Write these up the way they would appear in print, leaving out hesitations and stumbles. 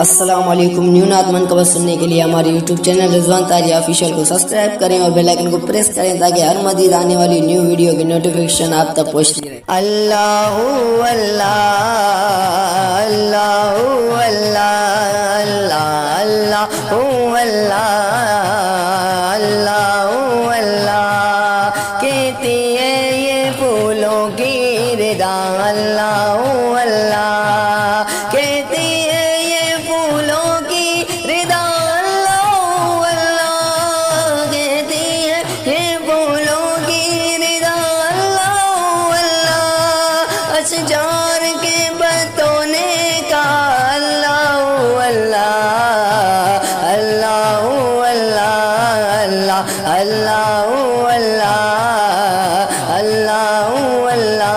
السلام علیکم۔ نیو نعت منقبت سننے کے لیے ہمارے یوٹیوب چینل رضوان طاہری آفیشیل کو سبسکرائب کریں اور بیل آئیکن کو پریس کریں تاکہ ہر مزید آنے والی نیو ویڈیو کی نوٹیفیکیشن آپ تک پہنچتی رہے۔ اللہ اللہ اللہ اللہ اللہ اللہ اللہ اللہ کہتی ہے یہ پھولوں کی ردا، اللہ اللہ کہتی ہے یہ پھولوں کی ردا، اللہ اللہ کہتی ہے یہ پھولوں کی ردا، اللہ اللہ اشجار کے پتوں نے کہا، اللہ اللہ اللہ اللہ اللہ اللہ اللہ اللہ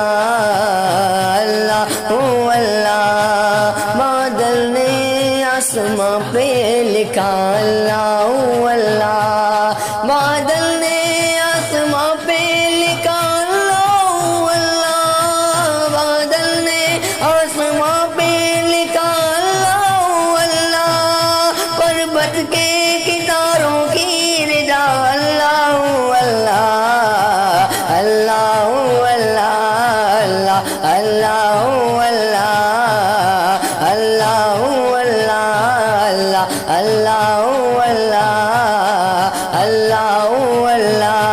اللہ اللہ بادل نے آسماں پہ لکھا، اللہ اللہ بادل نے آسماں پہ لکھا، اللہ اللہ بادل نے آسماں پہ لکھا، اللہ اللہ پربت کے کناروں کی ردا، اللہ اللہ اللہ اللہ اللہ اللہ اللہ اللہ اللہ اللہ اللہ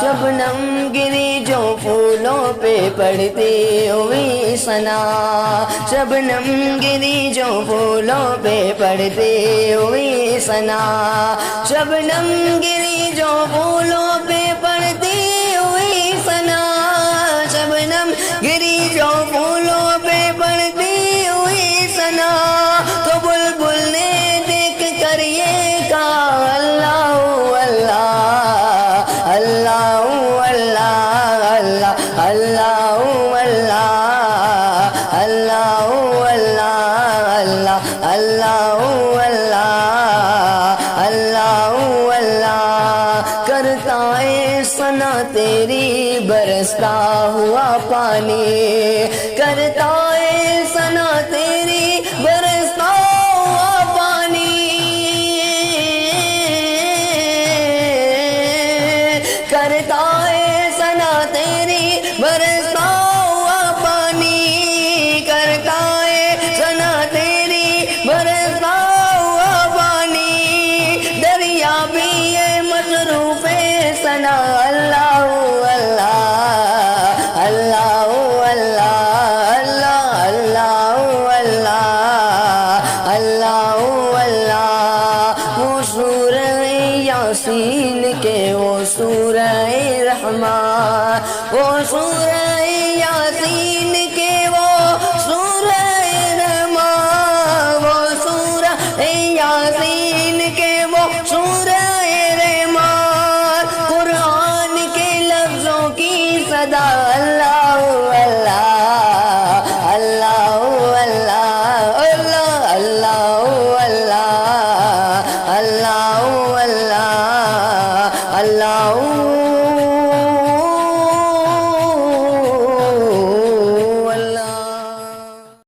شبنم گری جو پھولوں پہ پڑتی ہوئی ثنا، شبنم گری جو پھولوں پہ پڑتی ہوئی ثنا، شبنم گری جو پھولوں پہ پڑتی ہوئی ثنا، شبنم گری جو پھولوں پہ پڑتی ہوئی ثنا، تو بلبل نے دیکھ کر یہ کہا، اللہ اللہ اللہ اللہ اللہ اللہ اللہ اللہ اللہ اللہ اللہ اللہ کرتا ہے ثنا تیری برستا ہوا پانی، کرتا ہے ثنا تیری برستا ہوا پانی، کرتا ہے ثنا تیری برستا ہوا پانی، کرتا ہے ثنا تیری برستا ہوا پانی، دریا بھی ہے مصروف ثنا، اللہ اللہ اللہ اللہ اللہ اللہ اللہ وہ سورہ یاسین کے وہ سورہ رحمان، وہ سورہ